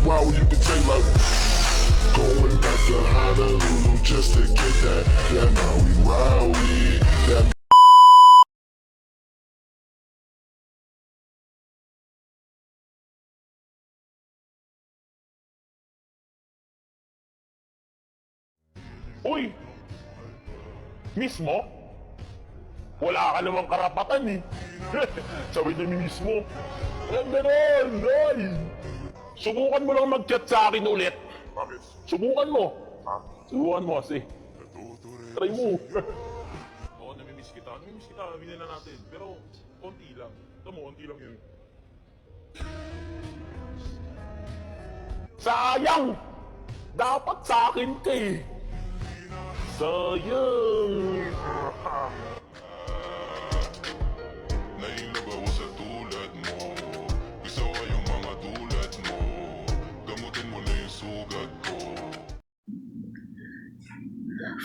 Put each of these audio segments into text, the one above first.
wow, you can say like going back to Honolulu just to get that Maui Wowie. That Uy! Mismo? Wala ka namang karapatan eh. Sabi niya mismo. Walang ganon, Roy. Subukan mo lang mag-chat sa akin ulit. Bakit? Subukan mo. Ha? Subukan mo kasi. Try mo. Oo, namimiss kita. Namimiss kita. Aminin na natin. Pero, konti lang. Ito mo, konti lang yun. Sayang! Dapat sa akin ka eh. Sayang! Nainlog ako sa tulad mo. Gusto ko yung mga tulad mo. Gamutin mo na yung sugat ko.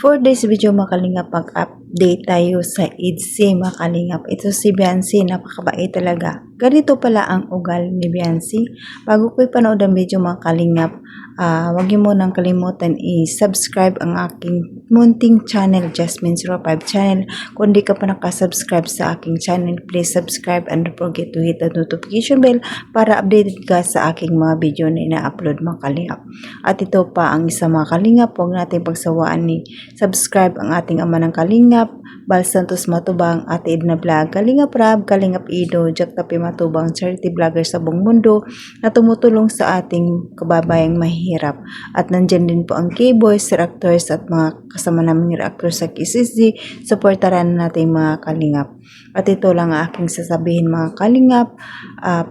For this video mga kalingap, mag-update tayo sa EDC mga kalingap. Ito si Biancy, napakabait talaga. Ganito pala ang ugali ni Biancy. Bago ko ipanood ang video mga kalingap, huwag niyo munang kalimutan i-subscribe ang aking munting channel, Jasmine05 channel. Kung di ka pa nakasubscribe sa aking channel, please subscribe and don't forget to hit the notification bell para updated ka sa aking mga video na ina-upload mga kalingap. At ito pa ang isa mga kalingap, huwag natin pagsawaan ni subscribe ang ating ama ng kalingap, Bal Santos Matubang, Ate Edna Vlog, Kalingap Rab, Kalingap Ido, Jack Tapi Matubang, charity vlogger sa buong mundo na tumutulong sa ating kababayang mahirap. At nandyan din po ang K-Boys, reactors at mga kasama naming reactors sa KCSG. Supportaran natin mga kalingap. At ito lang ang aking sasabihin mga kalingap.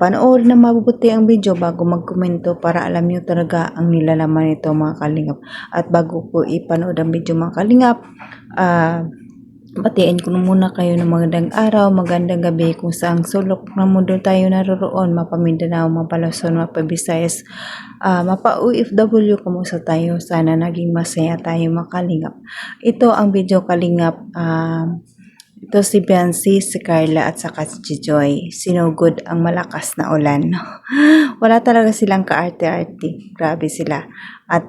Panoorin na mabuti ang video bago magkomento para alam nyo talaga ang nilalaman nito mga kalingap. At bago ko ipanood ang video mga kalingap, batiin ko muna kayo ng magandang araw, magandang gabi kung saang sulok ng mundo tayo naroroon, mapa Mindanao, mapa Luzon, mapa Visayas, mapa OFW, kumusta tayo? Sana naging masaya tayo mga kalingap. Ito ang video kalingap. Ito si Biancy, si Carla at saka si Joy. Sinugod ang malakas na ulan. Wala talaga silang kaarte-arte. Grabe sila. At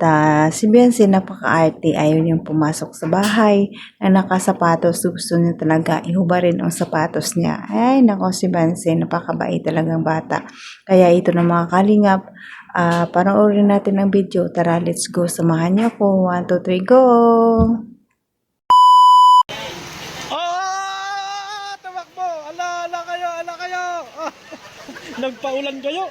si Biancy napaka-arte. Ayaw niyang pumasok sa bahay na nakasapatos. Gusto niya talaga ihubarin ang sapatos niya. Ay nako, si Biancy napakabait talagang bata. Kaya ito na mga kalingap. Panoorin natin ang video. Tara, let's go. Samahan niyo ako. 1, 2, 3, go! Tamakbo! Ala kayo! Ala kayo! Nagpaulan kayo!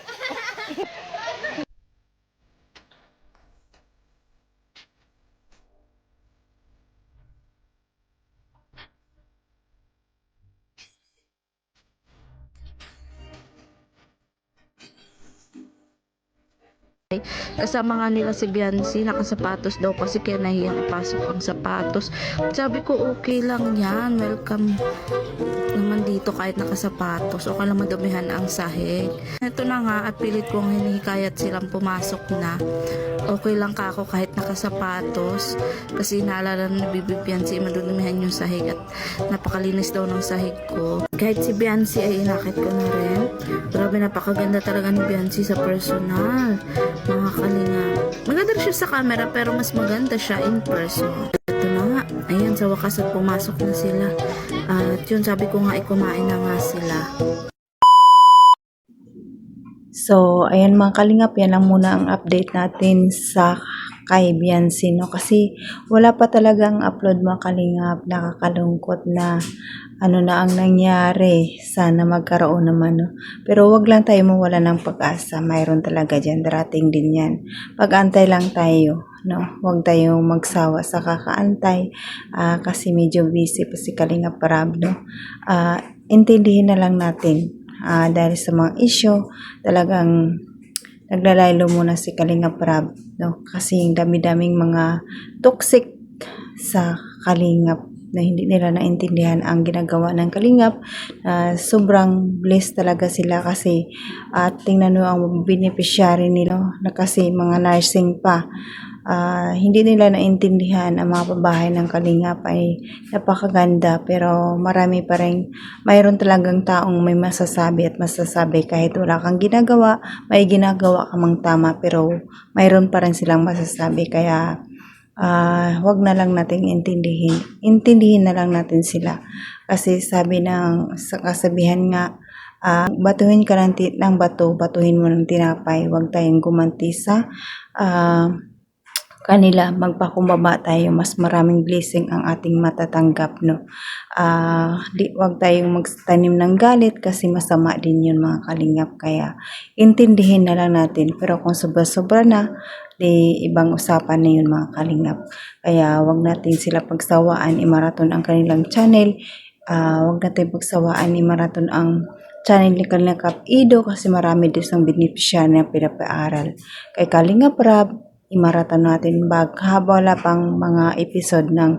Kasama nga nila si Biancy, nakasapatos daw kasi kaya nahiyang ipasok ang sapatos. Sabi ko okay lang yan, welcome naman dito kahit nakasapatos, okay lang madumihan ang sahig. Ito na nga at pilit kong hinihikayat silang pumasok na. Okay lang ka ako kahit nakasapatos kasi naalala na ni Bibi Biancy madudumihan yung sahig at napakalinis daw ng sahig ko. Kahit si Biancy ay inakit ko na rin. Grabe, napakaganda talaga ni Biancy sa personal. Mga kalinga. Maganda siya sa camera pero mas maganda siya in person. Ito na nga. Ayan, sa wakas at pumasok na sila. At yun, sabi ko nga, kumain na nga sila. So, ayan mga kalingap, yan lang muna ang update natin sa kay Biancy, no? Kasi wala pa talagang upload mga kalingap, nakakalungkot na ano na ang nangyari. Sana magkaroon naman, no? Pero wag lang tayo mawala ng pag-asa, mayroon talaga dyan, darating din yan. Pag-antay lang tayo, no? Wag tayong magsawa sa kakaantay, kasi medyo busy pa si Kalingap Rab, no? Intindihin na lang natin. Dahil sa mga issue, talagang naglalaylo muna si Kalingap Rab, no? Kasi dami-daming mga toxic sa Kalingap na hindi nila naintindihan ang ginagawa ng Kalingap. Sobrang blessed talaga sila kasi tingnan mo ang beneficiary nila, na kasi mga nursing pa. hindi nila naintindihan ang mga pabahay ng Kalingap ay napakaganda, pero marami pa rin, mayroon talagang taong may masasabi at masasabi kahit wala kang ginagawa, may ginagawa ka mang tama, pero mayroon pa rin silang masasabi. Kaya wag na lang nating intindihin na lang natin sila, kasi sabi ng sa kasabihan nga, batuhin ka ng bato, batuhin mo ng tinapay. Huwag tayong gumanti sa kanila. Magpakumbaba tayo, mas maraming blessing ang ating matatanggap, no? Huwag tayong magtanim ng galit, kasi masama din yun, mga Kalingap. Kaya intindihin na lang natin, pero kung sobra-sobra na, di ibang usapan na yun, mga Kalingap. Kaya wag natin sila pagsawaan, i-marathon ang kanilang channel. Wag natin pagsawaan, i-marathon ang channel ni Kalingap Ido, kasi marami din ang beneficiary na pinapaaral. Kay Kalingap Rab, i-marathon natin wala pang mga episode ng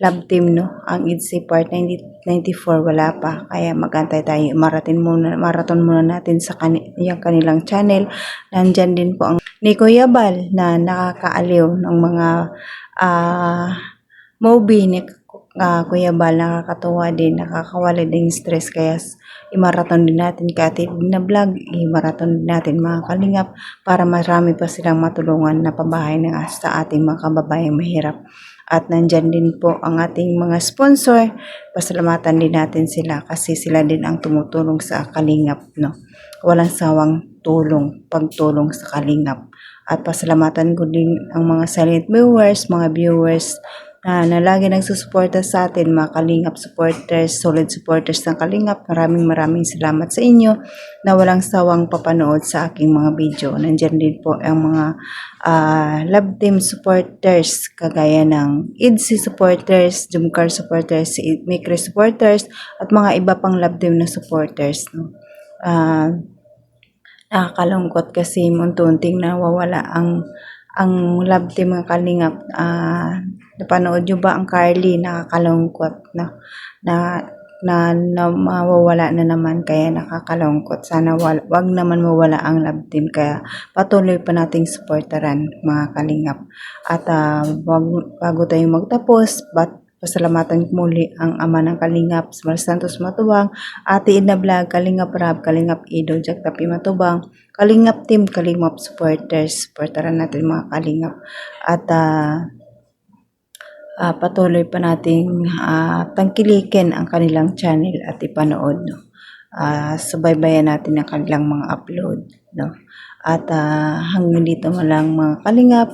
Love Team, no? Ang IDC part 94 wala pa, kaya magantay tayo. Marathon muna natin sa yung kanilang channel. Nandyan din po ang ni Kuya Bal na nakakaaliw ng mga movie ni Kuya Bal. Nakakatuwa din, nakakawala din stress, kaya i-marathon din natin na vlog, i-marathon din natin, mga Kalingap, para marami pa silang matulungan na pabahay sa ating mga kababayang mahirap. At nandyan din po ang ating mga sponsor. Pasalamatan din natin sila, kasi sila din ang tumutulong sa Kalingap, no? Walang sawang pagtulong sa Kalingap. At pasalamatan ko din ang mga silent viewers, mga viewers na lagi nagsusuporta sa atin, mga Kalingap supporters, solid supporters ng Kalingap. Maraming salamat sa inyo na walang sawang papanood sa aking mga video. Nandyan din po ang mga Love Team supporters, kagaya ng IDC supporters, Jumcar supporters, Mikri supporters, at mga iba pang Love Team na supporters, no? Nakakalungkot kasi muntunting nawawala ang Love Team ng Kalingap. Napanood nyo ba ang Carly? Nakakalungkot na mawawala na naman, kaya nakakalungkot. Sana wag naman mawala ang Love Team, kaya patuloy pa nating supportaran, mga Kalingap. At bago tayo magtapos, pasalamatan muli ang ama ng Kalingap, Mar Santos Matubang, Ate Edna Vlog, Kalingap Rab, Kalingap Ido, Jack Tapi Matubang, Kalingap Team, Kalingap supporters. Supportaran natin, mga Kalingap. At patuloy pa nating tangkilikin ang kanilang channel at ipanood, no? Subaybayan natin ang kanilang mga upload, no? At hanggang dito mo lang, mga Kalingap.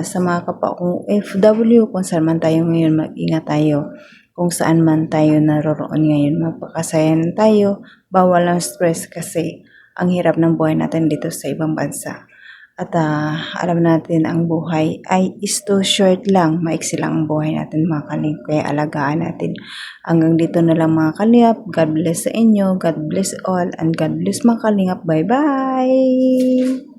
Sa mga kapwa kong FW, kung saan man tayo ngayon, mag-ingat tayo. Kung saan man tayo naroroon ngayon, magpakasayan tayo. Bawal ang stress, kasi ang hirap ng buhay natin dito sa ibang bansa. At alam natin, ang buhay ay is too short lang. Maiksi lang ang buhay natin, mga Kalingap. Kaya alagaan natin. Hanggang dito na lang, mga Kalingap. God bless sa inyo. God bless all. And God bless, mga Kalingap. Bye-bye!